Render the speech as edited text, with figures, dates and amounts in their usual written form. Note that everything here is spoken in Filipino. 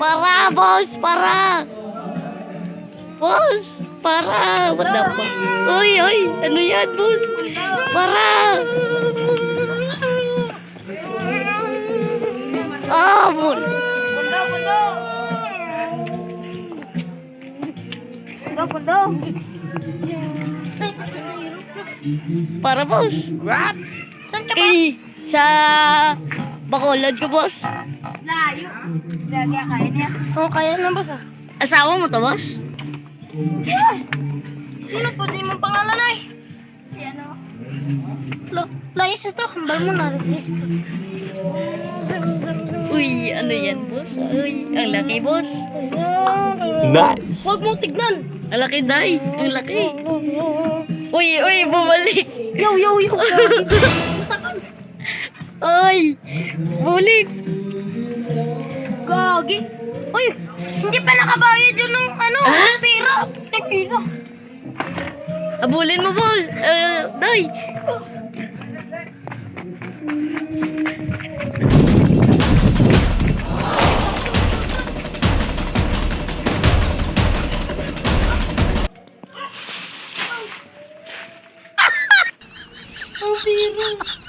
Para, boss! Para! Boss! Para! What the fuck? Uy, uy! Ano yan, boss? Para! Ah, boss! Pundo. Para, boss! What? Saan ka ba? Eh, sa Bacolod ko, boss. Layo. Lagi kaya niya. Oo, kaya na boss ah. Asawa mo to, boss? Sino po di mo pangalan ay? Yan o. Layas ito. Hambal mo na. Ritis ko. Uy, ano yan, boss? Uy, ang laki, boss. Nice. Huwag mo tignan. Ang laki, day. Ang laki. Uy, uy, bumalik. Yo. Uy, bumalik. Gagi. Uy, hindi pa nakabayad yun ng ano, pera. Pera. Habulin mo, boss. Day. Ang pera.